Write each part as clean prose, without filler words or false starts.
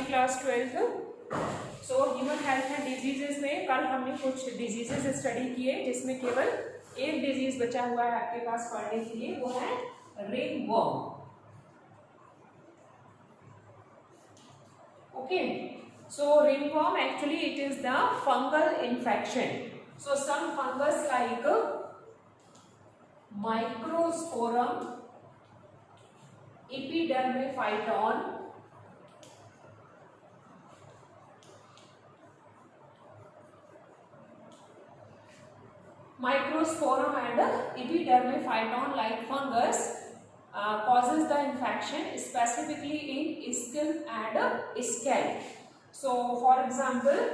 Class 12। So human health and diseases में कल हमने कुछ डिजीजेस स्टडी किए जिसमें केवल एक डिजीज बचा हुआ है आपके पास पढ़ने के लिए, वो है ringworm. Okay, so ringworm actually it is the fungal infection. So some fungus like Microsporum, Epidermophyton, Microsporum and Epidermophyton like fungus causes the infection specifically in skin and scalp. So for example,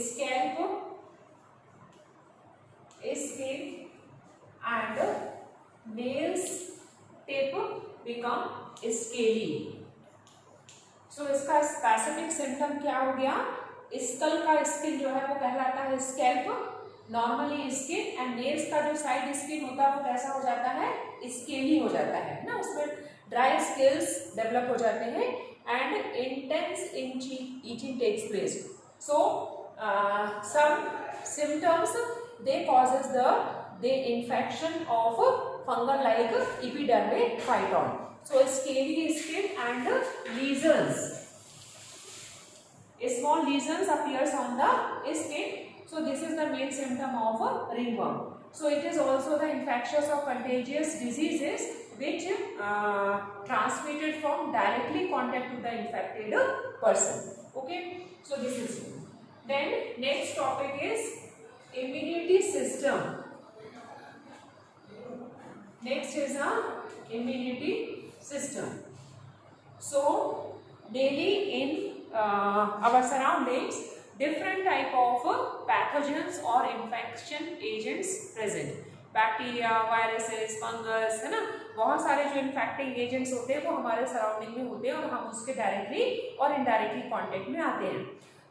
scalp, skin and nails tip become scaly. So इसका specific symptom क्या हो गया? School का skin जो है वो कहलाता है scalp, normally skin, and nails का जो साइड स्किन होता है वो कैसा हो जाता है? स्केली हो जाता है ना, उसमें ड्राई स्किल्स डेवलप हो जाते हैं and intense itching takes place. So some symptoms they causes the infection of fungal like Epidermophyton. So scaly skin and lesions, small lesions appears on the skin. So this is the main symptom of ringworm. So it is also the infectious or contagious diseases which transmitted from directly contact to the infected person. Okay, so this is it. Then next topic is immunity system. Next is a immunity system. So daily in our surroundings different type of pathogens or infection agents present. Bacteria, viruses, fungus, है ना, बहुत सारे जो infecting agents होते हैं वो हमारे surrounding में होते हैं और हम उसके डायरेक्टली और इनडायरेक्टली कांटेक्ट में आते हैं.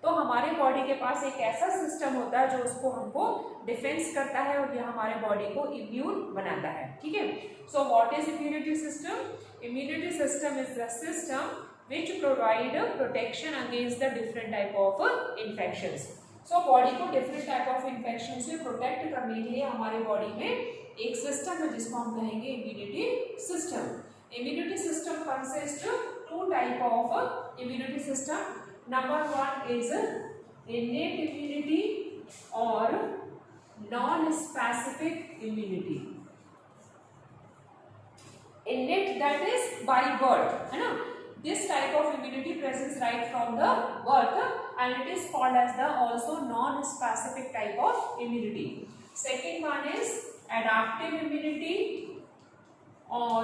तो हमारे बॉडी के पास एक ऐसा सिस्टम होता है जो उसको हमको डिफेंस करता है और यह हमारे बॉडी को इम्यून बनाता है. ठीक है. सो what is immunity system? Immunity system is the system which provide protection against the different type of infections. So body को डिफरेंट टाइप ऑफ इन्फेक्शन से प्रोटेक्ट करने के लिए हमारे बॉडी में एक सिस्टम है जिसको हम कहेंगे immunity system. Immunity system consist to type of immunity system. Number one is innate immunity और non specific immunity. innate that is by birth, है ना. This type of immunity presents right from the birth and it is called as the also non-specific type of immunity. Second one is adaptive immunity or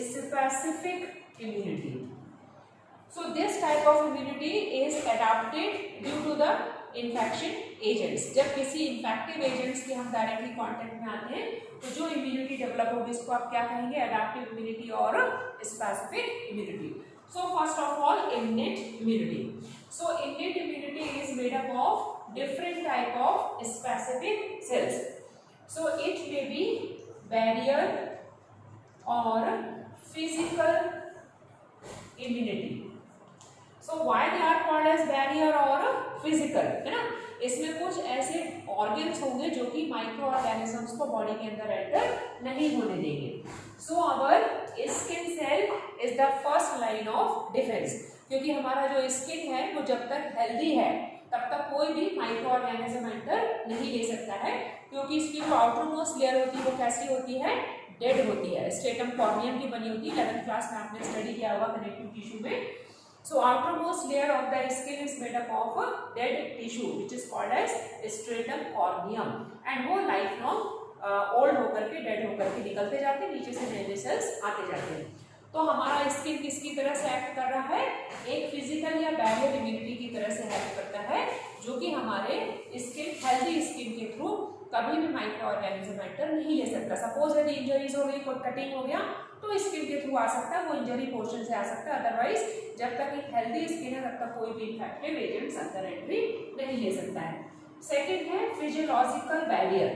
specific immunity. So this type of immunity is adapted due to the infection agents. जब किसी infective agents के हम directly contact में आते हैं तो जो immunity develop होगी इसको आप क्या कहेंगे? एडाप्टिव इम्यूनिटी और specific immunity. So first of all innate immunity. So innate immunity is made up of different type of specific cells. So it may be barrier और physical immunity. So why they are called as barrier और physical, है ना. इसमें कुछ ऐसे organs होंगे जो कि माइक्रो ऑर्गेनिजम्स को बॉडी के अंदर एंटर नहीं होने देंगे. So our skin cell is the first line of defence. क्योंकि हमारा जो स्किन है वो जब तक हेल्दी है तब तक कोई भी माइक्रो ऑर्गेनिज्म एंटर नहीं ले सकता है, क्योंकि इसकी जो आउटर मोस्ट लेयर होती है वो कैसी होती है? डेड होती है. स्ट्रेटम कॉर्नियम की बनी होती है. 11th क्लास में आपने स्टडी किया होगा कनेक्टिव टिश्यू में. So outermost layer of the skin is made up of a dead tissue which is called as stratum corneum and वो lifelong old होकर के dead होकर के निकलते जाते हैं, नीचे से नए सेल्स आते जाते हैं. तो हमारा स्किन किसकी तरह से एक्ट कर रहा है? एक फिजिकल या बैरियर इम्यूनिटी की तरह से एक्ट करता है जो कि हमारे स्किन हेल्दी स्किन के थ्रू कभी भी माइक्रो ऑर्गेनिज्म एंटर नहीं ले सकता. सपोज यदि इंजरीज हो गई, कोई कटिंग हो गया तो स्किन के थ्रू आ सकता है, वो इंजरी पोर्शन से आ सकता है. अदरवाइज जब तक एक हेल्दी स्किन है तब तक कोई भी इन्फेक्टिव एजेंट्स अंदर एंट्री नहीं ले सकता है. सेकेंड है physiological barrier.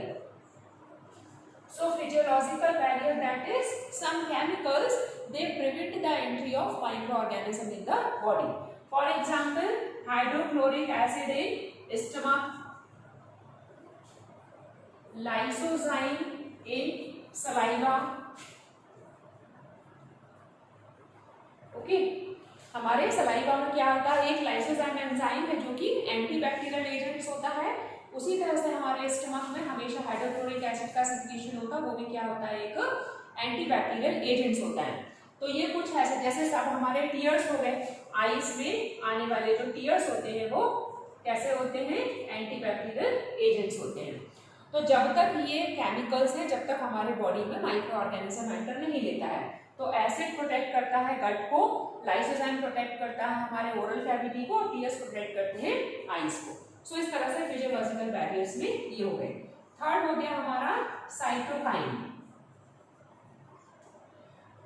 So physiological barrier, that is some chemicals, they prevent the entry of microorganism in the body. For example, hydrochloric acid in stomach, lysozyme in saliva. Okay, हमारे saliva में क्या होता है, एक लाइसोजाइम एंजाइम है जो कि antibacterial agents होता है। उसी तरह से हमारे स्टमक में हमेशा हाइड्रोक्लोरिक एसिड का सिक्रीशन होता है, वो भी क्या होता है, एक एंटीबैक्टीरियल एजेंट्स होता है। तो ये कुछ ऐसे, जैसे सब हमारे टीयर्स हो गए, आईज में आने वाले जो टीयर्स होते हैं वो कैसे होते हैं, एंटीबैक्टीरियल एजेंट्स होते हैं। तो जब तक ये केमिकल्स हैं, जब तक हमारे बॉडी में माइक्रो ऑर्गेनिज्म एंटर नहीं लेता है, तो एसिड प्रोटेक्ट करता है गट को, लाइसोजाइम प्रोटेक्ट करता है हमारे ओरल कैविटी को, और टीयर्स प्रोटेक्ट करते हैं आईज को। सो इस तरह से फिजियोलॉजिकल बैरियर्स में ये हो गए। थर्ड हो गया हमारा साइटोकाइन।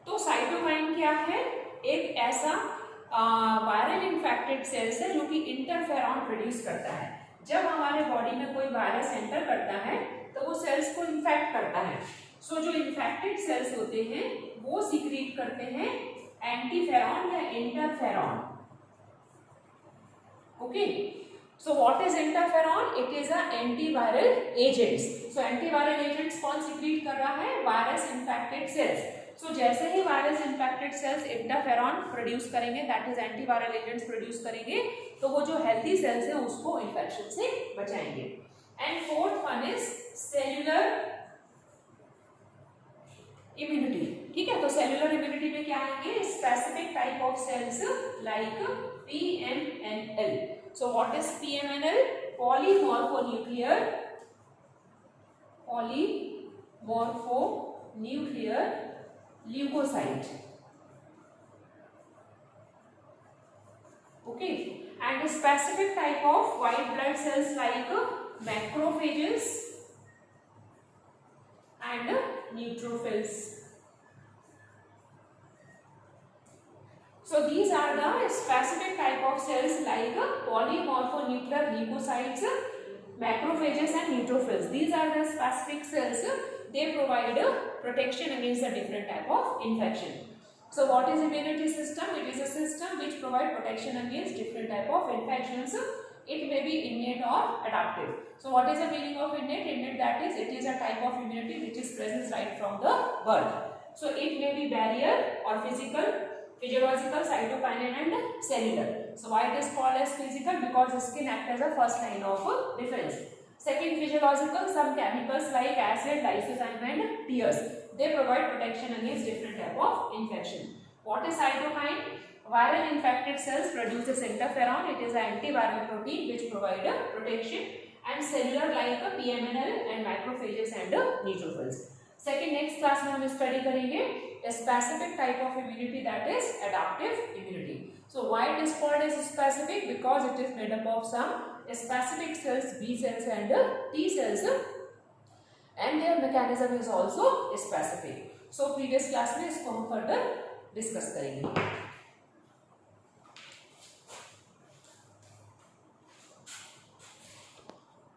तो साइटोकाइन क्या है, एक ऐसा वायरल इन्फेक्टेड सेल्स है जो कि इंटरफेरॉन प्रोड्यूस करता है। जब हमारे बॉडी में कोई वायरस एंटर करता है तो वो सेल्स को इन्फेक्ट करता है। सो जो इन्फेक्टेड सेल्स होते हैं वो सीक्रेट करते हैं एंटीफेरॉन या interferon. Okay, so what is interferon, it is a antiviral agents. So antiviral agents कौन सीक्रेट कर रहा है, वायरस इन्फेक्टेड सेल्स। सो जैसे ही virus infected cells interferon produce करेंगे, that is antiviral agents produce करेंगे, तो वो जो हेल्थी सेल्स है उसको इन्फेक्शन से बचाएंगे। And fourth one is cellular immunity. ठीक है, तो सेल्यूलर इम्यूनिटी में क्या आएंगे, specific type of cells like PMNL। So what is PMNL, polymorphonuclear leukocyte. Okay, and a specific type of white blood cells like macrophages and neutrophils. So these are the specific type of cells like polymorphonuclear leukocytes, macrophages and neutrophils. These are the specific cells. They provide protection against a different type of infection. So what is immunity system? It is a system which provide protection against different type of infections. It may be innate or adaptive. So what is the meaning of innate? Innate, that is, it is a type of immunity which is present right from the birth. So it may be barrier or physical, physiological, cytokinin and cellular. So why it is called as physical? Because the skin acts as a first line of defense. Second, physiological, some chemicals like acid, lysozyme and tears, they provide protection against different type of infection. What is cytokine? Viral infected cells produces interferon. It is an antiviral protein which provide protection. And cellular like PMNL and macrophages and neutrophils. Second, next class में हम study करेंगे a specific type of immunity, that is adaptive immunity. So why it is called as specific? Because it is made up of some specific cells, B cells and T cells, and their mechanism is also specific. So previous class में इसको हम further discuss करेंगे.